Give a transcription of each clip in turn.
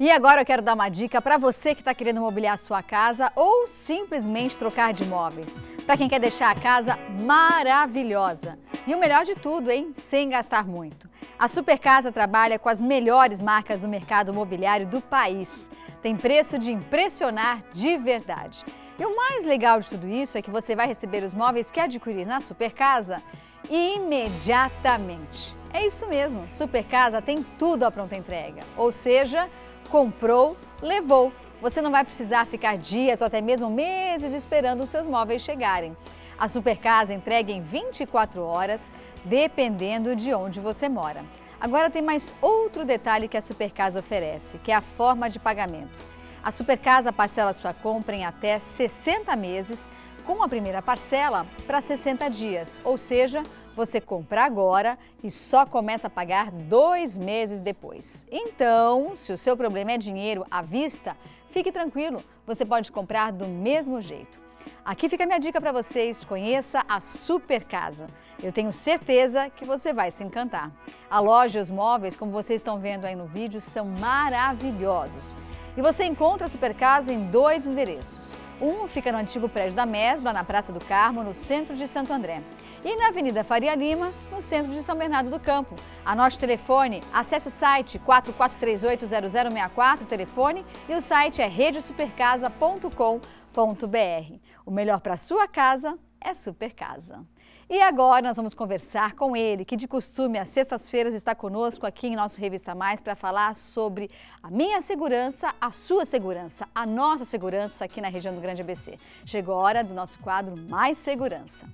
E agora eu quero dar uma dica para você que está querendo mobiliar a sua casa ou simplesmente trocar de imóveis. Para quem quer deixar a casa maravilhosa. E o melhor de tudo, hein? Sem gastar muito. A Super Casa trabalha com as melhores marcas do mercado imobiliário do país. Tem preço de impressionar de verdade. E o mais legal de tudo isso é que você vai receber os móveis que adquirir na Super Casa imediatamente. É isso mesmo, Super Casa tem tudo à pronta entrega. Ou seja, comprou, levou. Você não vai precisar ficar dias ou até mesmo meses esperando os seus móveis chegarem. A Super Casa entrega em 24 horas, dependendo de onde você mora. Agora tem mais outro detalhe que a Super Casa oferece, que é a forma de pagamento. A Super Casa parcela sua compra em até 60 meses, com a primeira parcela para 60 dias, ou seja, você compra agora e só começa a pagar 2 meses depois. Então, se o seu problema é dinheiro à vista, fique tranquilo, você pode comprar do mesmo jeito. Aqui fica a minha dica para vocês, conheça a Super Casa. Eu tenho certeza que você vai se encantar. A loja e os móveis, como vocês estão vendo aí no vídeo, são maravilhosos. E você encontra a Super Casa em 2 endereços. Um fica no antigo prédio da Mesbla, na Praça do Carmo, no centro de Santo André. E na Avenida Faria Lima, no centro de São Bernardo do Campo. Anote o telefone, acesse o site 44380064, telefone, e o site é redesupercasa.com.br. O melhor para a sua casa é Super Casa. E agora nós vamos conversar com ele, que de costume às sextas-feiras está conosco aqui em nosso Revista Mais para falar sobre a minha segurança, a sua segurança, a nossa segurança aqui na região do Grande ABC. Chegou a hora do nosso quadro Mais Segurança.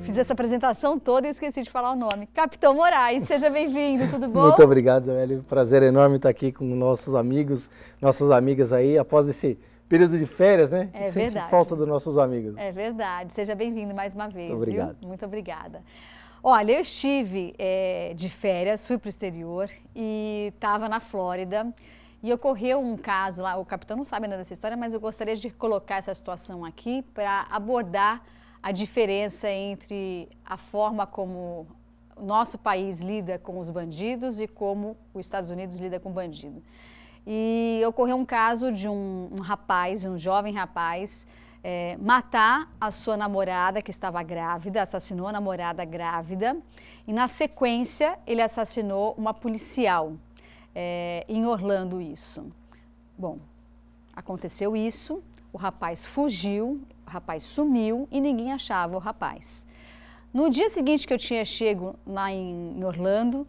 Fiz essa apresentação toda e esqueci de falar o nome. Capitão Moraes, seja bem-vindo, tudo bom? Muito obrigado, Zoeli. Prazer enorme estar aqui com nossos amigos, nossas amigas aí, após esse período de férias, né? É Sente verdade. falta dos nossos amigos. É verdade. Seja bem-vindo mais uma vez, Muito obrigado. Viu? Muito obrigada. Olha, eu estive de férias, fui para o exterior e estava na Flórida. E ocorreu um caso lá, o capitão não sabe ainda dessa história, mas eu gostaria de colocar essa situação aqui para abordar a diferença entre a forma como o nosso país lida com os bandidos e como os Estados Unidos lida com o bandido. E ocorreu um caso de um rapaz, um jovem rapaz, matar a sua namorada que estava grávida, assassinou a namorada grávida e na sequência ele assassinou uma policial em Orlando isso. Bom, aconteceu isso, o rapaz fugiu, o rapaz sumiu e ninguém achava o rapaz. No dia seguinte que eu tinha chego lá em Orlando,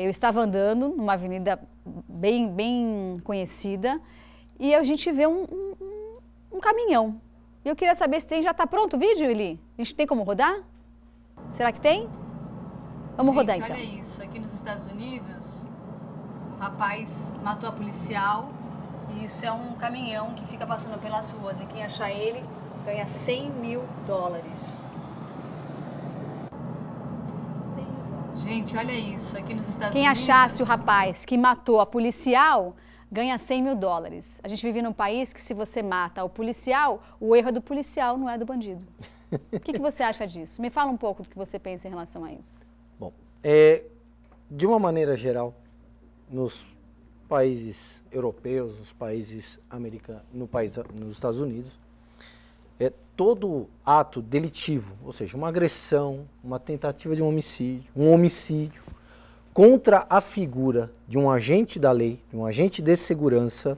eu estava andando numa avenida bem conhecida e a gente vê um caminhão. E eu queria saber se já está pronto o vídeo, Eli? A gente tem como rodar? Será que tem? Vamos rodar então. Olha isso, aqui nos Estados Unidos, o rapaz matou a policial. E isso é um caminhão que fica passando pelas ruas e quem achar ele ganha $100 mil. Gente, olha isso, aqui nos Estados Unidos. Quem achasse o rapaz que matou a policial ganha $100 mil. A gente vive num país que se você mata o policial, o erro é do policial, não é do bandido. O que você acha disso? Me fala um pouco do que você pensa em relação a isso. Bom, de uma maneira geral, nos países europeus, nos países americanos, nos Estados Unidos, todo ato delitivo, ou seja, uma agressão, uma tentativa de um homicídio contra a figura de um agente da lei, de um agente de segurança,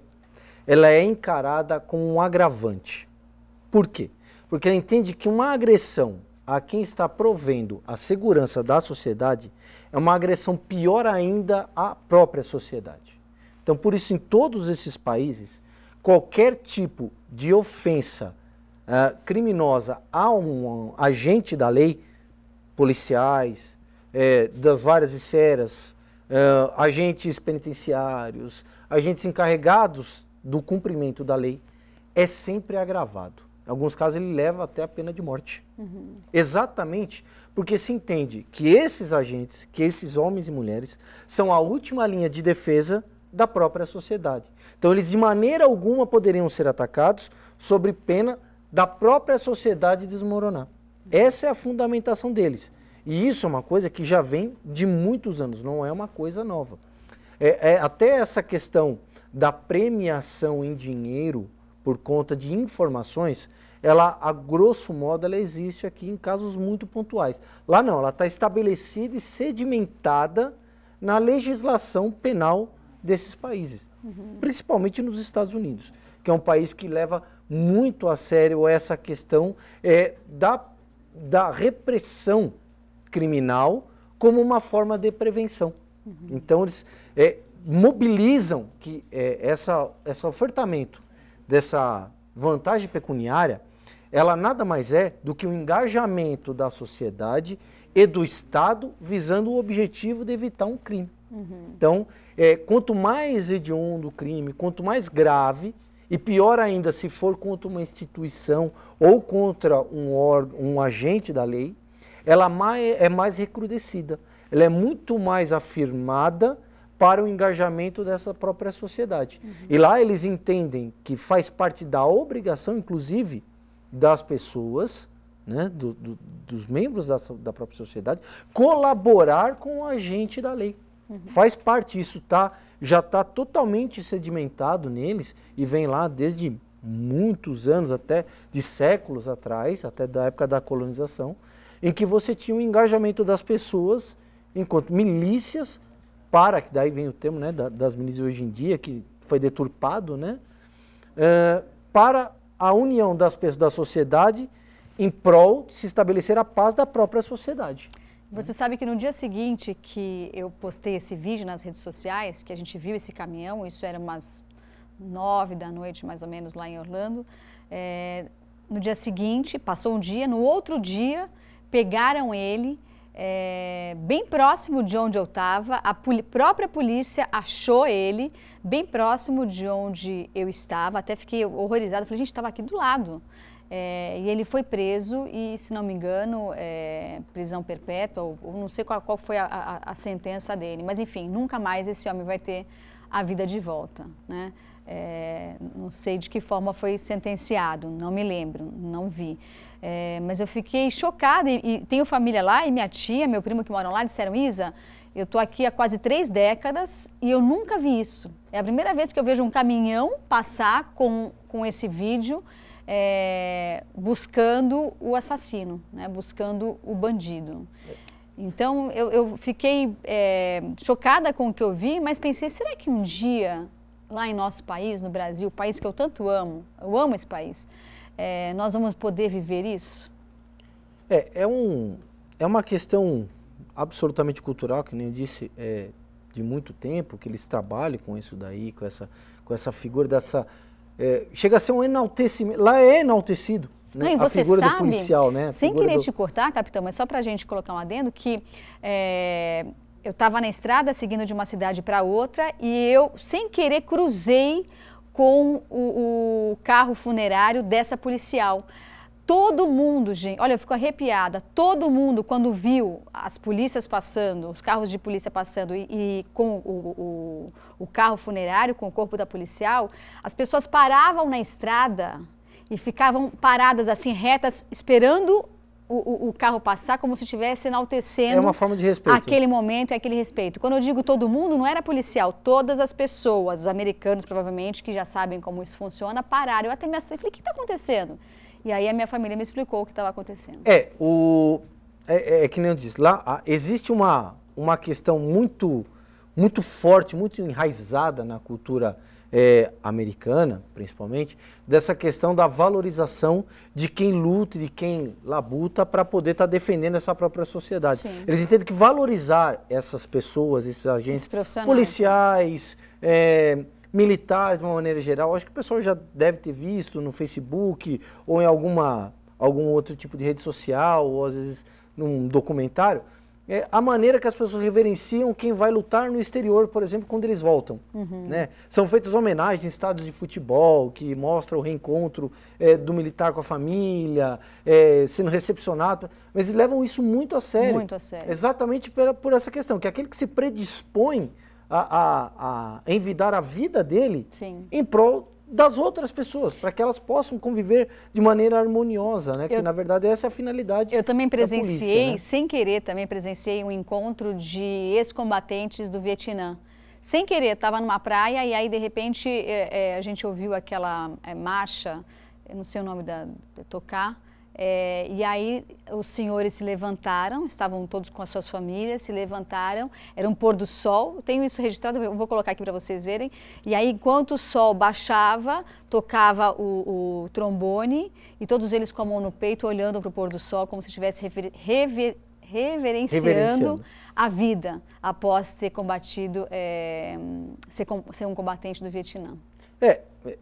ela é encarada como um agravante. Por quê? Porque ela entende que uma agressão a quem está provendo a segurança da sociedade é uma agressão pior ainda à própria sociedade. Então, por isso, em todos esses países, qualquer tipo de ofensa criminosa a um agente da lei, policiais, das várias esferas, agentes penitenciários, agentes encarregados do cumprimento da lei, é sempre agravado. Em alguns casos, ele leva até a pena de morte. Uhum. Exatamente porque se entende que esses agentes, que esses homens e mulheres, são a última linha de defesa da própria sociedade. Então, eles de maneira alguma poderiam ser atacados sobre pena da própria sociedade desmoronar. Essa é a fundamentação deles. E isso é uma coisa que já vem de muitos anos, não é uma coisa nova. Até essa questão da premiação em dinheiro por conta de informações, ela, a grosso modo, ela existe aqui em casos muito pontuais. Lá não, ela está estabelecida e sedimentada na legislação penal desses países, principalmente nos Estados Unidos, que é um país que leva muito a sério essa questão da repressão criminal como uma forma de prevenção. Então, eles mobilizam que esse ofertamento dessa vantagem pecuniária, ela nada mais é do que o engajamento da sociedade e do Estado visando o objetivo de evitar um crime. Então, quanto mais hediondo o crime, quanto mais grave, e pior ainda se for contra uma instituição ou contra um agente da lei, ela é mais recrudescida, ela é muito mais afirmada para o engajamento dessa própria sociedade. E lá eles entendem que faz parte da obrigação, inclusive, das pessoas, né, dos membros da própria sociedade, colaborar com o agente da lei. Faz parte, isso já está totalmente sedimentado neles e vem lá desde muitos anos, até de séculos atrás, até da época da colonização, em que você tinha um engajamento das pessoas enquanto milícias, que daí vem o termo, né, das milícias hoje em dia, que foi deturpado, né, para a união das pessoas da sociedade em prol de se estabelecer a paz da própria sociedade. Você sabe que no dia seguinte que eu postei esse vídeo nas redes sociais, que a gente viu esse caminhão, isso era umas 9 da noite, mais ou menos, lá em Orlando, no dia seguinte, passou um dia, no outro dia, pegaram ele, bem próximo de onde eu estava, a própria polícia achou ele, bem próximo de onde eu estava, até fiquei horrorizada, falei, gente, estava aqui do lado. E ele foi preso e, se não me engano, prisão perpétua, ou não sei qual foi a sentença dele, mas enfim, nunca mais esse homem vai ter a vida de volta, né? Não sei de que forma foi sentenciado, não me lembro, não vi. Mas eu fiquei chocada e tenho família lá e minha tia, meu primo que moram lá, disseram, Isa, eu estou aqui há quase 3 décadas e eu nunca vi isso. É a primeira vez que eu vejo um caminhão passar com esse vídeo buscando o assassino, né? Buscando o bandido. Então eu fiquei chocada com o que eu vi, mas pensei, será que um dia, lá em nosso país, no Brasil, o país que eu tanto amo, eu amo esse país, nós vamos poder viver isso? É uma questão absolutamente cultural, que nem eu disse, de muito tempo, que eles trabalham com isso daí, com essa figura dessa... chega a ser um enaltecimento, lá é enaltecido, né? Não, e você a figura sabe, do policial, né? Sem querer te cortar, capitão, mas só para a gente colocar um adendo, que eu estava na estrada seguindo de uma cidade para outra e eu, sem querer, cruzei com o carro funerário dessa policial. Todo mundo, gente, olha, eu fico arrepiada, todo mundo, quando viu as polícias passando, os carros de polícia passando e com o carro funerário, com o corpo da policial, as pessoas paravam na estrada e ficavam paradas assim, retas, esperando o carro passar, como se estivesse enaltecendo. É uma forma de respeito. Aquele momento e aquele respeito. Quando eu digo todo mundo, não era policial, todas as pessoas, os americanos provavelmente, que já sabem como isso funciona, pararam. Eu até me assustei, falei, o que está acontecendo? E aí a minha família me explicou o que estava acontecendo. Que nem eu disse, lá existe uma questão muito forte, muito enraizada na cultura americana, principalmente, dessa questão da valorização de quem luta, de quem labuta para poder estar defendendo essa própria sociedade. Sim. Eles entendem que valorizar essas pessoas, esses agentes policiais, militares de uma maneira geral, acho que o pessoal já deve ter visto no Facebook ou em algum outro tipo de rede social, ou às vezes num documentário, a maneira que as pessoas reverenciam quem vai lutar no exterior, por exemplo, quando eles voltam. Né? São feitas homenagens em estádios de futebol, que mostram o reencontro do militar com a família, sendo recepcionado, mas eles levam isso muito a sério. Muito a sério. Exatamente por essa questão, que aquele que se predispõe a envidar a vida dele, sim, em prol das outras pessoas, para que elas possam conviver de maneira harmoniosa, né? Que na verdade essa é a finalidade. Eu também presenciei, da polícia, né? sem querer, também presenciei um encontro de ex-combatentes do Vietnã. Sem querer, estava numa praia e aí de repente a gente ouviu aquela marcha, eu não sei o nome tocar. E aí os senhores se levantaram, estavam todos com as suas famílias, se levantaram, era um pôr do sol, eu tenho isso registrado, eu vou colocar aqui para vocês verem, e aí enquanto o sol baixava, tocava o trombone, e todos eles com a mão no peito, olhando para o pôr do sol, como se estivesse reverenciando a vida, após ter combatido, ser um combatente do Vietnã. É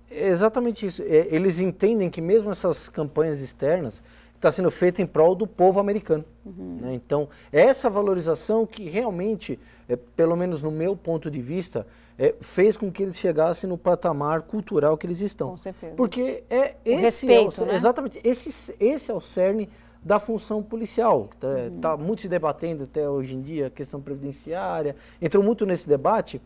exatamente isso. Eles entendem que mesmo essas campanhas externas está sendo feita em prol do povo americano. Né? Então, essa valorização que realmente, pelo menos no meu ponto de vista, fez com que eles chegassem no patamar cultural que eles estão. Com certeza. Porque respeito, né? Exatamente, esse é o cerne da função policial. Tá muito se debatendo até hoje em dia a questão previdenciária, entrou muito nesse debate,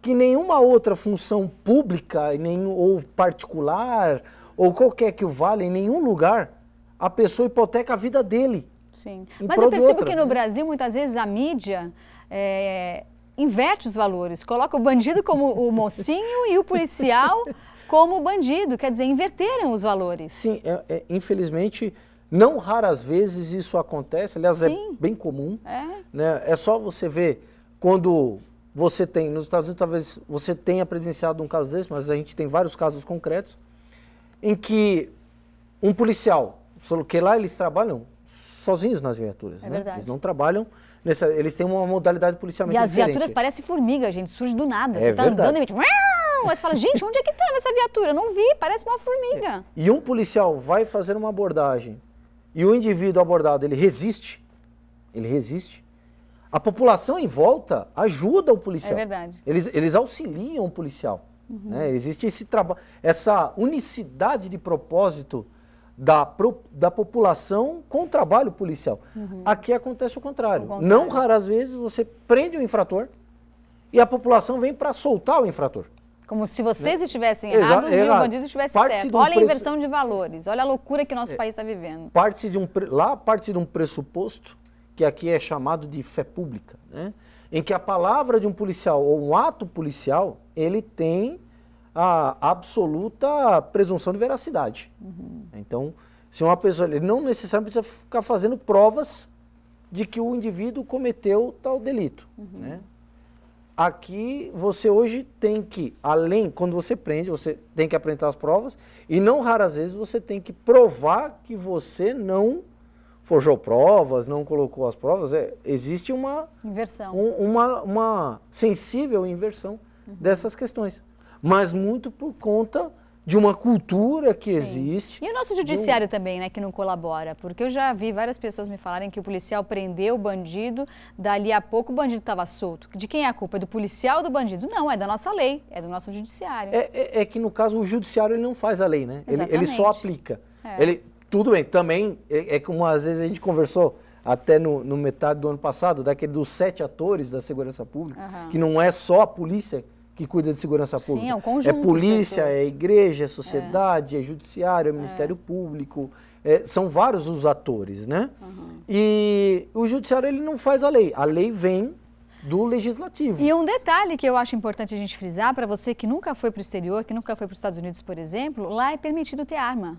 que nenhuma outra função pública ou particular, ou qualquer que o valha, em nenhum lugar, a pessoa hipoteca a vida dele. Sim, mas eu percebo que no Brasil, muitas vezes, a mídia inverte os valores, coloca o bandido como o mocinho e o policial como o bandido, quer dizer, inverteram os valores. Sim, infelizmente, não raras vezes isso acontece, aliás, é bem comum. Né? É só você ver quando... Você tem, nos Estados Unidos, talvez você tenha presenciado um caso desse, mas a gente tem vários casos concretos, em que um policial, que lá eles trabalham sozinhos nas viaturas, né? Verdade. Eles não trabalham, eles têm uma modalidade policialmente diferente. E as viaturas parecem formiga, gente, surge do nada. Você está andando e você fala, gente, onde é que estava essa viatura? Eu não vi, parece uma formiga. E um policial vai fazer uma abordagem e o indivíduo abordado, ele resiste, a população em volta ajuda o policial. É verdade. Eles auxiliam o policial. Né? Existe esse trabalho, essa unicidade de propósito da população com o trabalho policial. Aqui acontece o contrário. Não raras vezes você prende o infrator e a população vem para soltar o infrator. Como se vocês estivessem errados e o bandido estivesse certo. Olha a inversão de valores, olha a loucura que nosso país está vivendo. Parte de um pressuposto que aqui é chamado de fé pública, né? Em que a palavra de um policial ou um ato policial, ele tem a absoluta presunção de veracidade. Então, se uma pessoa, ele não necessariamente precisa ficar fazendo provas de que o indivíduo cometeu tal delito, né? Aqui você hoje tem que, quando você prende, você tem que apresentar as provas e não raras vezes você tem que provar que você não forjou provas, não colocou as provas. Existe uma inversão, uma sensível inversão dessas questões, mas muito por conta de uma cultura que existe. E o nosso judiciário também, né, que não colabora, porque eu já vi várias pessoas me falarem que o policial prendeu o bandido, dali a pouco o bandido estava solto. De quem é a culpa? É do policial ou do bandido? Não, é da nossa lei, é do nosso judiciário. É que no caso o judiciário ele não faz a lei, né? Ele só aplica. Tudo bem, também como às vezes a gente conversou até no metade do ano passado, dos 7 atores da segurança pública, que não é só a polícia que cuida de segurança pública. Sim, é um conjunto. É polícia, é igreja, é sociedade, é judiciário, é Ministério Público, são vários os atores, né? E o judiciário ele não faz a lei vem do legislativo. E um detalhe que eu acho importante a gente frisar, para você que nunca foi para o exterior, que nunca foi para os Estados Unidos, por exemplo, lá é permitido ter arma.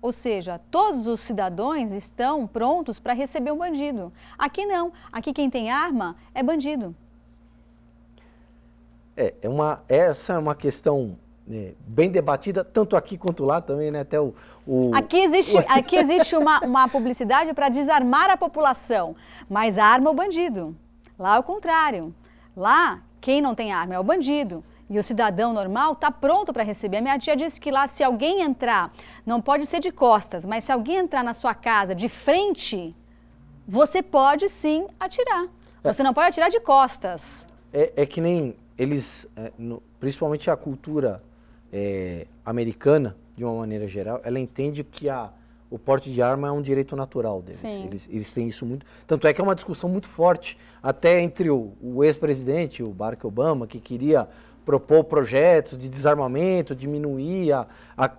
Ou seja, todos os cidadãos estão prontos para receber um bandido. Aqui não. Aqui quem tem arma é bandido. Essa é uma questão bem debatida, tanto aqui quanto lá também, né? Até Aqui existe uma publicidade para desarmar a população, mas arma é o bandido. Lá é o contrário. Lá, quem não tem arma é o bandido. E o cidadão normal está pronto para receber. A minha tia disse que lá, se alguém entrar, não pode ser de costas, mas se alguém entrar na sua casa de frente, você pode sim atirar. Você não pode atirar de costas. É que nem eles, principalmente a cultura americana, de uma maneira geral, ela entende que o porte de arma é um direito natural deles. Eles têm isso muito. Tanto é que é uma discussão muito forte, até entre o ex-presidente, o Barack Obama, que queria propor projetos de desarmamento, diminuir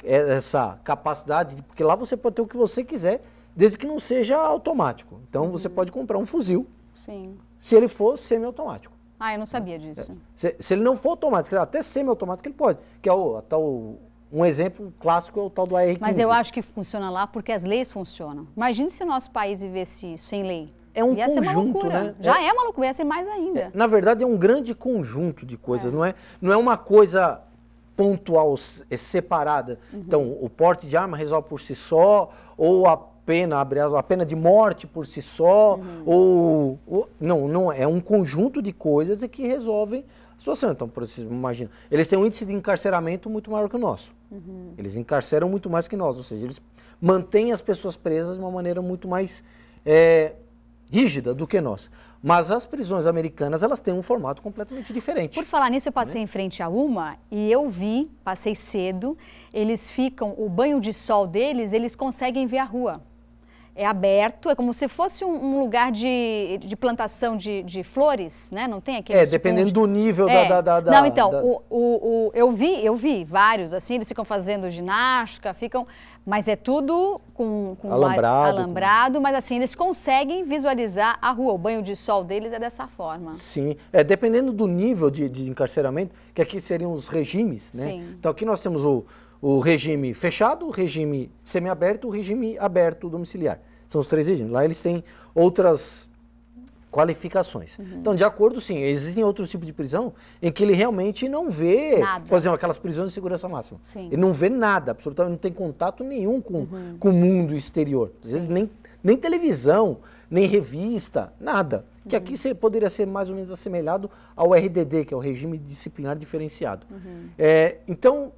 essa capacidade, porque lá você pode ter o que você quiser, desde que não seja automático. Então você pode comprar um fuzil, Sim. se ele for semiautomático. Ah, eu não sabia disso. Se ele não for automático, até semiautomático ele pode, que é um exemplo clássico é o tal do AR-15. Mas eu acho que funciona lá porque as leis funcionam. Imagine se o nosso país vivesse isso, sem lei. É um ia ser uma conjunto, loucura. né? Já é uma loucura, ia ser mais ainda. Na verdade, é um grande conjunto de coisas, não é uma coisa pontual, separada. Então, o porte de arma resolve por si só, ou a pena de morte por si só, não, é um conjunto de coisas que resolvem a situação. Então, por exemplo, imagina, eles têm um índice de encarceramento muito maior que o nosso. Eles encarceram muito mais que nós, ou seja, eles mantêm as pessoas presas de uma maneira muito mais rígida do que nós. Mas as prisões americanas, elas têm um formato completamente diferente. Por falar nisso, eu passei em frente a uma e eu vi, passei cedo, eles ficam, o banho de sol deles, eles conseguem ver a rua. É aberto, é como se fosse um lugar de plantação de flores, né? Não tem aquele... dependendo do nível Não, então, eu vi vários, assim, eles ficam fazendo ginástica, mas é tudo com alambrado, mas assim, eles conseguem visualizar a rua, o banho de sol deles é dessa forma. Sim, dependendo do nível de encarceramento, que aqui seriam os regimes, né? Sim. Então aqui nós temos o regime fechado, o regime semiaberto, o regime aberto domiciliar. São os 3 regimes. Lá eles têm outras qualificações. Então, de acordo, sim, existem outros tipos de prisão em que ele realmente não vê, nada. Por exemplo, aquelas prisões de segurança máxima. Sim. Ele não vê nada, absolutamente não tem contato nenhum com o mundo exterior. Às vezes nem televisão, nem revista, nada. Que aqui poderia ser mais ou menos assemelhado ao RDD, que é o regime disciplinar diferenciado. Então,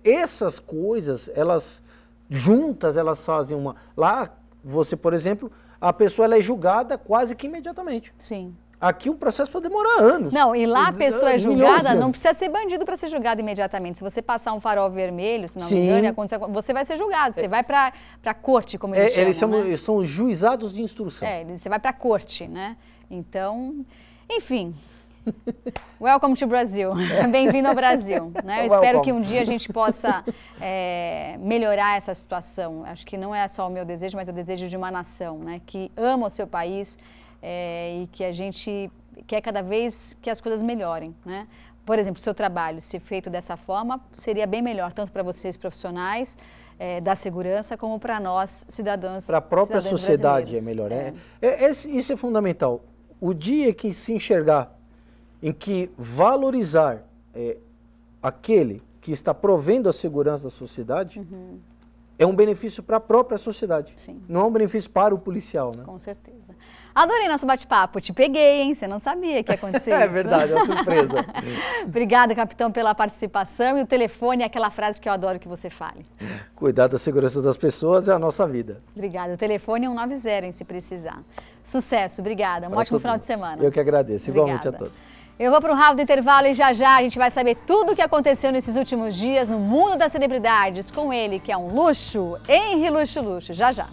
essas coisas, elas juntas, elas fazem uma... Lá, você, por exemplo, a pessoa ela é julgada quase que imediatamente. Sim. Aqui o processo pode demorar anos. Não, e lá a pessoa é julgada, não precisa ser bandido para ser julgado imediatamente. Se você passar um farol vermelho, se não me engano, você vai ser julgado. Você vai para a corte, como eles chamam. Eles são juizados de instrução. Você vai para a corte, né? Então, enfim... Welcome to Brasil. Bem-vindo ao Brasil. Né? Eu espero que um dia a gente possa melhorar essa situação. Acho que não é só o meu desejo, mas o desejo de uma nação, né? Que ama o seu país e que a gente quer cada vez que as coisas melhorem. Né? Por exemplo, o seu trabalho, se feito dessa forma, seria bem melhor, tanto para vocês profissionais da segurança, como para nós, cidadãos. Para a própria sociedade é melhor. Isso é fundamental. O dia que se enxergar em que valorizar aquele que está provendo a segurança da sociedade é um benefício para a própria sociedade. Sim. Não é um benefício para o policial, né? Com certeza. Adorei nosso bate-papo. Te peguei, hein? Você não sabia que ia acontecer isso. É verdade, é uma surpresa. Obrigada, capitão, pela participação. E o telefone é aquela frase que eu adoro que você fale. Cuidar da segurança das pessoas é a nossa vida. Obrigada. O telefone é 190, hein, se precisar. Sucesso, obrigada. Um ótimo final de semana. Eu que agradeço. Igualmente a todos. Eu vou para um rápido intervalo e já a gente vai saber tudo o que aconteceu nesses últimos dias no mundo das celebridades com ele, que é um luxo, Henry Luxo Luxo. Já.